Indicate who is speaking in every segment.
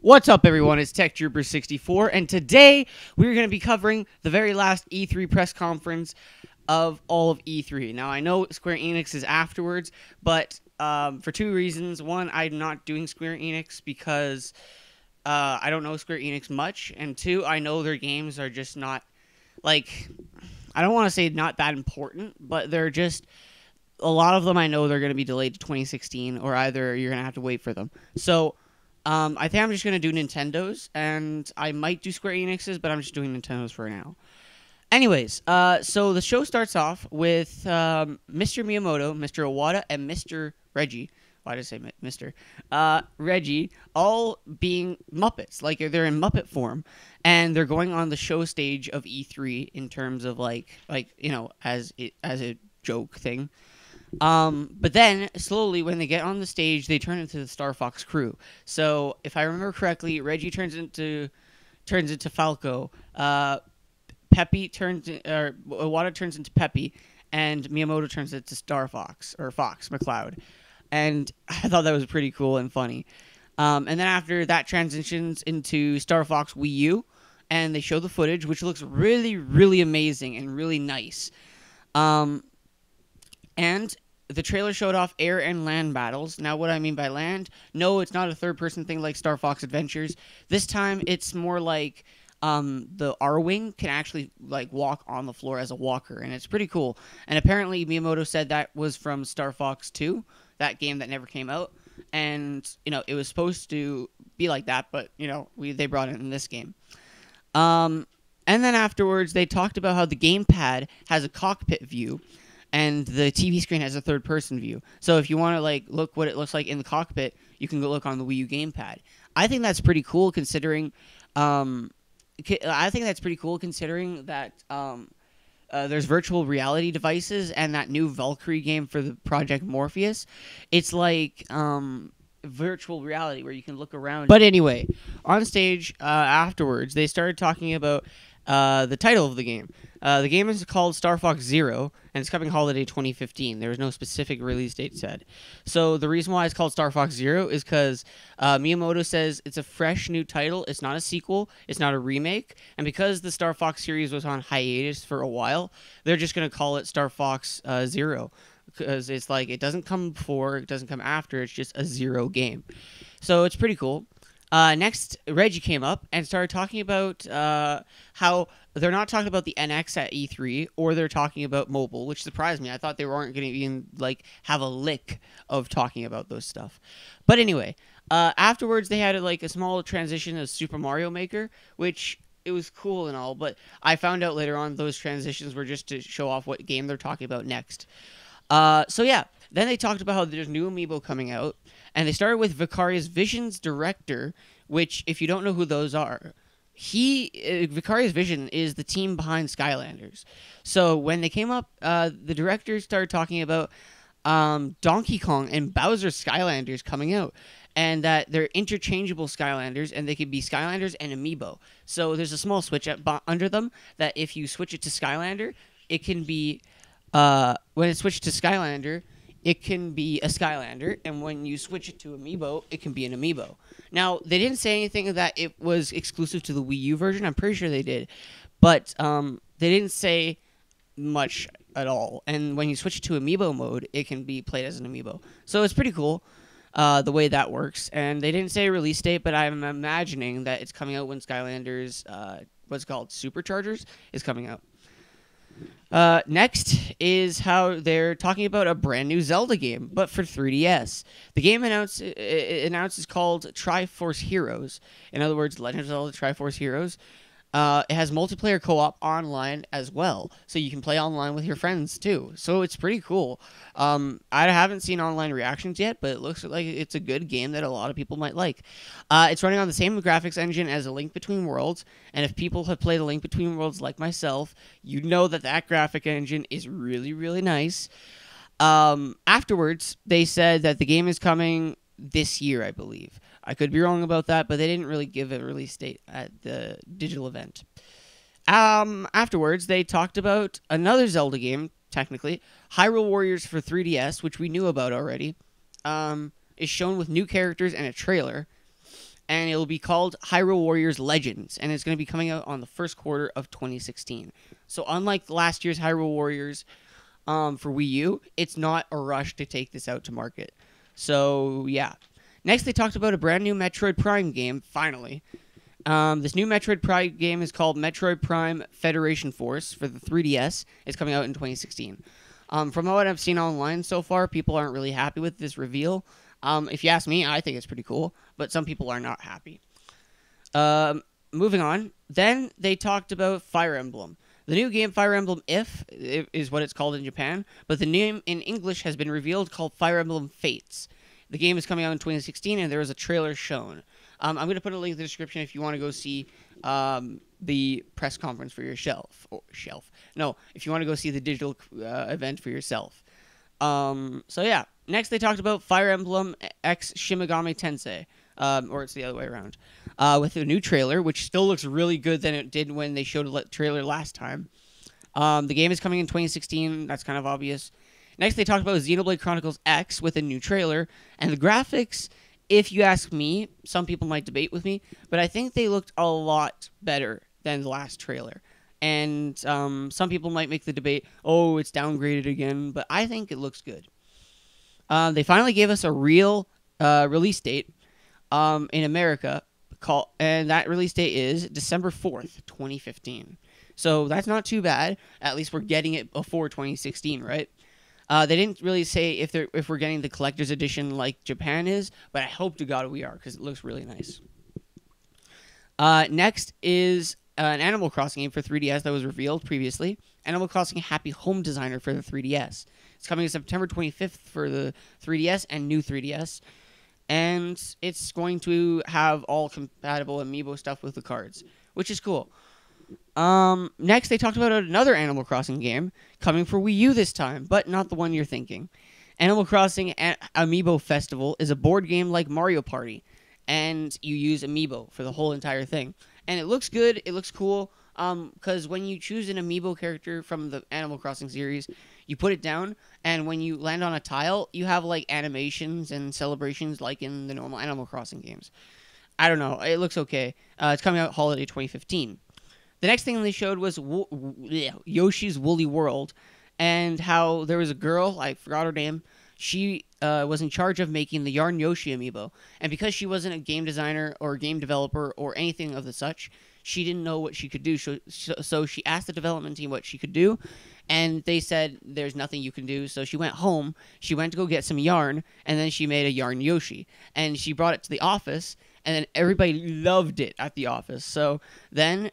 Speaker 1: What's up, everyone? It's TechTrooper64, and today we're going to be covering the very last E3 press conference of all of E3. Now, I know Square Enix is afterwards, but for two reasons. One, I'm not doing Square Enix because I don't know Square Enix much, and two, I know their games are just not, like, I don't want to say not that important, but they're just, a lot of them I know they're going to be delayed to 2016, or either you're going to have to wait for them. So, I think I'm just going to do Nintendo's, and I might do Square Enix's, but I'm just doing Nintendo's for now. Anyways, so the show starts off with Mr. Miyamoto, Mr. Iwata, and Mr. Reggie. Why did I say Mr.? Reggie, all being Muppets. Like, they're in Muppet form, and they're going on the show stage of E3 in terms of, like you know, as a joke thing. But then, slowly, when they get on the stage, they turn into the Star Fox crew. So, if I remember correctly, Reggie turns into Falco, Iwata turns into Peppy, and Miyamoto turns into Star Fox, or Fox McCloud. And I thought that was pretty cool and funny. And then after that transitions into Star Fox Wii U, and they show the footage, which looks really, really amazing and really nice. And the trailer showed off air and land battles. Now, what I mean by land, no, it's not a third-person thing like Star Fox Adventures. This time, it's more like the R-Wing can actually like walk on the floor as a walker, and it's pretty cool. And apparently, Miyamoto said that was from Star Fox 2, that game that never came out. And, you know, it was supposed to be like that, but, you know, they brought it in this game. And then afterwards, they talked about how the gamepad has a cockpit view, and the TV screen has a third-person view. So if you want to like look what it looks like in the cockpit, you can go look on the Wii U gamepad. I think that's pretty cool considering. I think that's pretty cool considering that there's virtual reality devices and that new Valkyrie game for the Project Morpheus. It's like virtual reality where you can look around. But anyway, on stage afterwards, they started talking about the title of the game. The game is called Star Fox Zero, and it's coming holiday 2015. There was no specific release date said. So the reason why it's called Star Fox Zero is because Miyamoto says it's a fresh new title. It's not a sequel. It's not a remake. And because the Star Fox series was on hiatus for a while, they're just going to call it Star Fox Zero. Because it's like, it doesn't come before, it doesn't come after, it's just a zero game. So it's pretty cool. Next, Reggie came up and started talking about how they're not talking about the NX at E3, or they're talking about mobile, which surprised me. I thought they weren't going to even like have a lick of talking about those stuff. But anyway, afterwards they had like a small transition of Super Mario Maker, which it was cool and all, but I found out later on those transitions were just to show off what game they're talking about next. So yeah, then they talked about how there's new amiibo coming out, and they started with Vicarious Vision's director, which, if you don't know who those are, Vicarious Vision is the team behind Skylanders. So when they came up, the director started talking about Donkey Kong and Bowser Skylanders coming out, and that they're interchangeable Skylanders, and they could be Skylanders and amiibo. So there's a small switch under them that if you switch it to Skylander, it can be... when it's switched to Skylander, it can be a Skylander, and when you switch it to Amiibo, it can be an Amiibo. Now, they didn't say anything that it was exclusive to the Wii U version. I'm pretty sure they did, but they didn't say much at all. And when you switch it to Amiibo mode, it can be played as an Amiibo. So it's pretty cool the way that works. And they didn't say a release date, but I'm imagining that it's coming out when Skylanders, what's it called, Superchargers, is coming out. Next is how they're talking about a brand new Zelda game, but for 3DS. The game announced is called Triforce Heroes. In other words, Legend of Zelda Triforce Heroes. It has multiplayer co-op online as well, so you can play online with your friends too. So it's pretty cool. I haven't seen online reactions yet, but it looks like it's a good game that a lot of people might like. It's running on the same graphics engine as A Link Between Worlds, and if people have played A Link Between Worlds like myself, you know that graphic engine is really, really nice. Afterwards, they said that the game is coming this year, I believe. I could be wrong about that, but they didn't really give a release date at the digital event. Afterwards, they talked about another Zelda game, technically, Hyrule Warriors for 3DS, which we knew about already, is shown with new characters and a trailer. and it will be called Hyrule Warriors Legends, and it's going to be coming out on the first quarter of 2016. So unlike last year's Hyrule Warriors for Wii U, it's not a rush to take this out to market. So yeah. Next, they talked about a brand new Metroid Prime game, finally. This new Metroid Prime game is called Metroid Prime Federation Force for the 3DS. It's coming out in 2016. From what I've seen online so far, people aren't really happy with this reveal. If you ask me, I think it's pretty cool, but some people are not happy. Moving on, then they talked about Fire Emblem. The new game Fire Emblem If is what it's called in Japan, but the name in English has been revealed, called Fire Emblem Fates. The game is coming out in 2016, and there was a trailer shown. I'm going to put a link in the description if you want to go see the press conference for your No, if you want to go see the digital event for yourself. So yeah. Next, they talked about Fire Emblem X Shimigami Tensei. Or it's the other way around. With a new trailer, which still looks really good than it did when they showed a trailer last time. The game is coming in 2016. That's kind of obvious. Next, they talked about Xenoblade Chronicles X with a new trailer. And the graphics, if you ask me, some people might debate with me, but I think they looked a lot better than the last trailer. And some people might make the debate, oh, it's downgraded again, but I think it looks good. They finally gave us a real release date in America, and that release date is December 4th, 2015. So that's not too bad. At least we're getting it before 2016, right? They didn't really say if we're getting the collector's edition like Japan is, but I hope to God we are, because it looks really nice. Next is an Animal Crossing game for 3DS that was revealed previously. Animal Crossing Happy Home Designer for the 3DS. It's coming September 25th for the 3DS and new 3DS. And it's going to have all compatible amiibo stuff with the cards, which is cool. Next, they talked about another Animal Crossing game coming for Wii U this time, but not the one you're thinking. Animal Crossing Amiibo Festival is a board game like Mario Party, and you use amiibo for the whole entire thing. And it looks good, it looks cool, because when you choose an amiibo character from the Animal Crossing series, you put it down, and when you land on a tile, you have like animations and celebrations like in the normal Animal Crossing games. I don't know, it looks okay. It's coming out holiday 2015. The next thing they showed was Yoshi's Woolly World, and how there was a girl, I forgot her name, she was in charge of making the Yarn Yoshi amiibo, and because she wasn't a game designer or a game developer or anything of the such, she didn't know what she could do, so she asked the development team what she could do, and they said, there's nothing you can do, so she went home, she went to go get some yarn, and then she made a Yarn Yoshi, and she brought it to the office, and then everybody loved it at the office, so then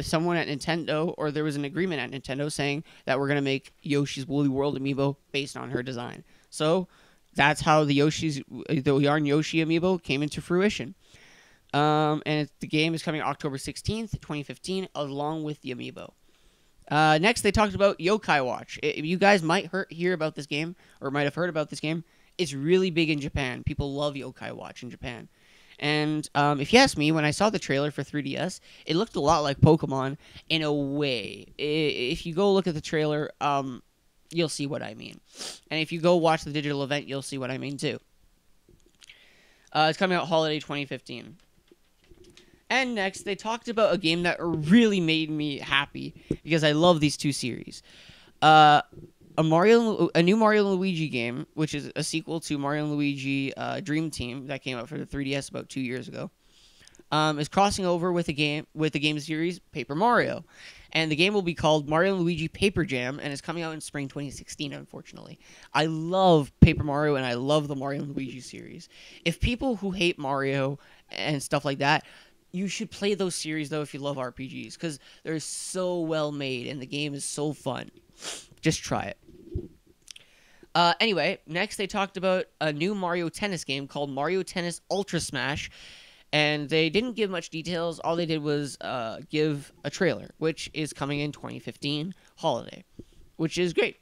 Speaker 1: someone at Nintendo, or there was an agreement at Nintendo saying that we're going to make Yoshi's Woolly World amiibo based on her design. So that's how the Yarn Yoshi amiibo came into fruition. And the game is coming October 16th, 2015, along with the amiibo. Next, they talked about Yokai Watch. You guys might hear about this game, or might have heard about this game. It's really big in Japan. People love Yokai Watch in Japan. And if you ask me, when I saw the trailer for 3DS, it looked a lot like Pokemon in a way. If you go look at the trailer, you'll see what I mean. And if you go watch the digital event, you'll see what I mean too. It's coming out holiday 2015. And next, they talked about a game that really made me happy, because I love these two series. A new Mario and Luigi game, which is a sequel to Mario and Luigi Dream Team that came out for the 3DS about 2 years ago, is crossing over with the game series Paper Mario, and the game will be called Mario and Luigi Paper Jam, and it's coming out in spring 2016. Unfortunately, I love Paper Mario and I love the Mario and Luigi series. If people who hate Mario and stuff like that, you should play those series though if you love RPGs, because they're so well made and the game is so fun. Just try it. Anyway, next they talked about a new Mario Tennis game called Mario Tennis Ultra Smash, and they didn't give much details. All they did was give a trailer, which is coming in 2015 holiday, which is great.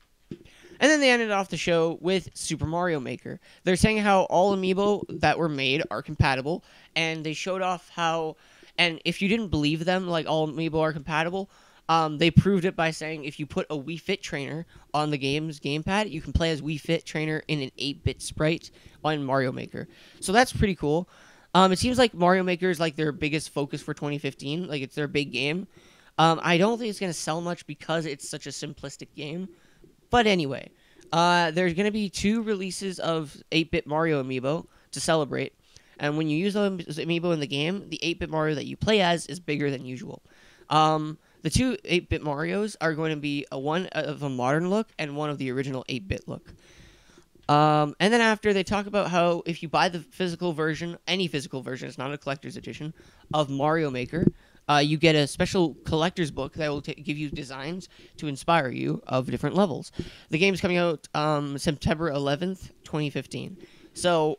Speaker 1: And then they ended off the show with Super Mario Maker. They're saying how all amiibo that were made are compatible, and they showed off how, and if you didn't believe them, like all amiibo are compatible, they proved it by saying if you put a Wii Fit trainer on the game's gamepad, you can play as Wii Fit trainer in an 8-bit sprite on Mario Maker. So that's pretty cool. It seems like Mario Maker is like their biggest focus for 2015. Like it's their big game. I don't think it's gonna sell much because it's such a simplistic game. But anyway, there's gonna be 2 releases of 8-bit Mario amiibo to celebrate. And when you use those amiibo in the game, the 8-bit Mario that you play as is bigger than usual. The 2 8-bit Marios are going to be one of a modern look and one of the original 8-bit look. And then after, they talk about how if you buy the physical version, any physical version, it's not a collector's edition, of Mario Maker, you get a special collector's book that will give you designs to inspire you of different levels. The game's coming out September 11th, 2015. So,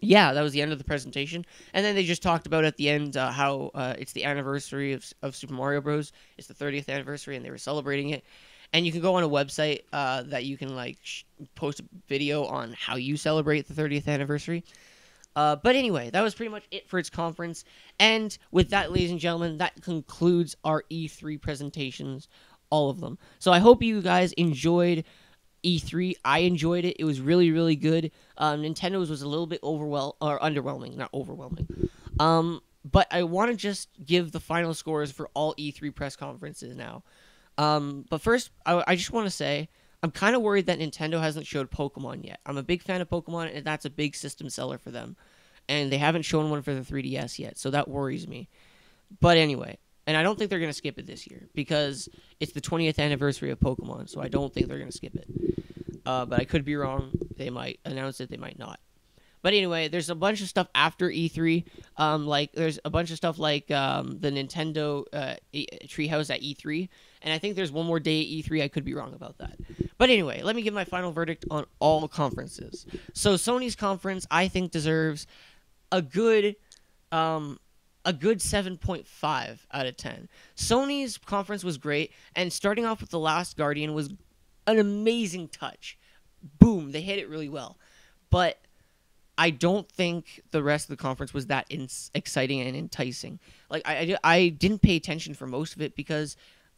Speaker 1: yeah, that was the end of the presentation. And then they just talked about at the end how it's the anniversary of Super Mario Bros. It's the 30th anniversary, and they were celebrating it. And you can go on a website that you can like post a video on how you celebrate the 30th anniversary. But anyway, that was pretty much it for its conference. And with that, ladies and gentlemen, that concludes our E3 presentations, all of them. So I hope you guys enjoyed E3. I enjoyed it. It was really, really good. Nintendo's was a little bit underwhelming, not overwhelming. But I want to just give the final scores for all E3 press conferences now. But first, I just want to say, I'm kind of worried that Nintendo hasn't showed Pokemon yet. I'm a big fan of Pokemon, and that's a big system seller for them. And they haven't shown one for the 3DS yet, so that worries me. But anyway, and I don't think they're going to skip it this year, because it's the 20th anniversary of Pokemon, so I don't think they're going to skip it. But I could be wrong. They might announce it, they might not. But anyway, there's a bunch of stuff after E3. There's a bunch of stuff like the Nintendo Treehouse at E3. And I think there's one more day at E3. I could be wrong about that. But anyway, let me give my final verdict on all conferences. So Sony's conference, I think, deserves a good 7.5 out of 10. Sony's conference was great. And starting off with The Last Guardian was an amazing touch. Boom, they hit it really well. But I don't think the rest of the conference was that exciting and enticing. Like I didn't pay attention for most of it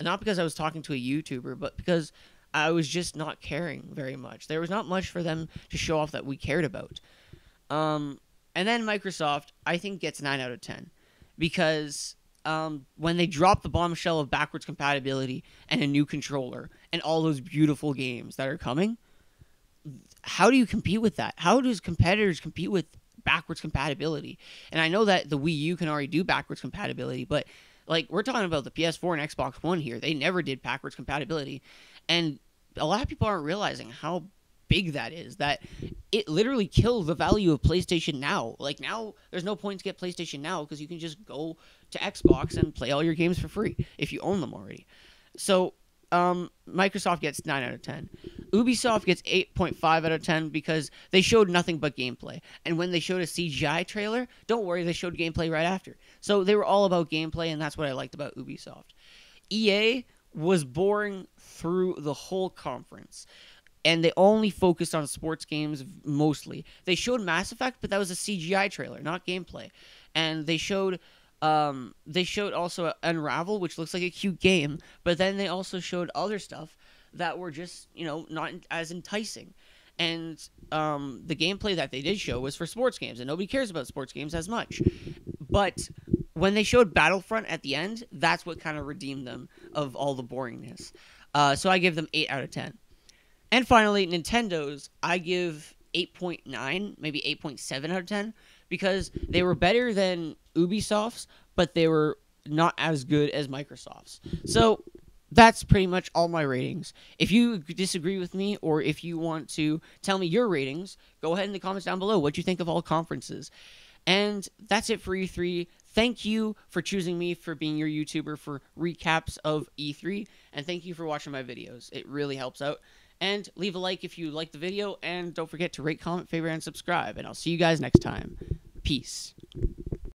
Speaker 1: not because I was talking to a YouTuber, but because I was just not caring very much. There was not much for them to show off that we cared about. And then Microsoft, I think, gets 9 out of 10 because when they drop the bombshell of backwards compatibility and a new controller and all those beautiful games that are coming, how do you compete with that? How does competitors compete with backwards compatibility? And I know that the Wii U can already do backwards compatibility, but like we're talking about the PS4 and Xbox One here. They never did backwards compatibility. And a lot of people aren't realizing how big that is, that it literally killed the value of PlayStation Now. Like now there's no point to get PlayStation Now because you can just go to Xbox and play all your games for free if you own them already. So Microsoft gets 9 out of 10. Ubisoft gets 8.5 out of 10 because they showed nothing but gameplay. And when they showed a CGI trailer, don't worry, they showed gameplay right after. So they were all about gameplay, and that's what I liked about Ubisoft. EA was boring through the whole conference. And they only focused on sports games mostly. They showed Mass Effect, but that was a CGI trailer, not gameplay. And they showed also Unravel, which looks like a cute game, but then they also showed other stuff that were just, not as enticing. And the gameplay that they did show was for sports games, and nobody cares about sports games as much. But when they showed Battlefront at the end, that's what kind of redeemed them of all the boringness. So I give them 8 out of 10. And finally, Nintendo's, I give 8.9, maybe 8.7 out of 10, because they were better than Ubisoft's, but they were not as good as Microsoft's. So that's pretty much all my ratings. If you disagree with me, or if you want to tell me your ratings, go ahead in the comments down below what you think of all conferences. And that's it for E3. Thank you for choosing me for being your YouTuber for recaps of E3, and thank you for watching my videos. It really helps out. And leave a like if you liked the video, and don't forget to rate, comment, favorite, and subscribe. And I'll see you guys next time. Peace.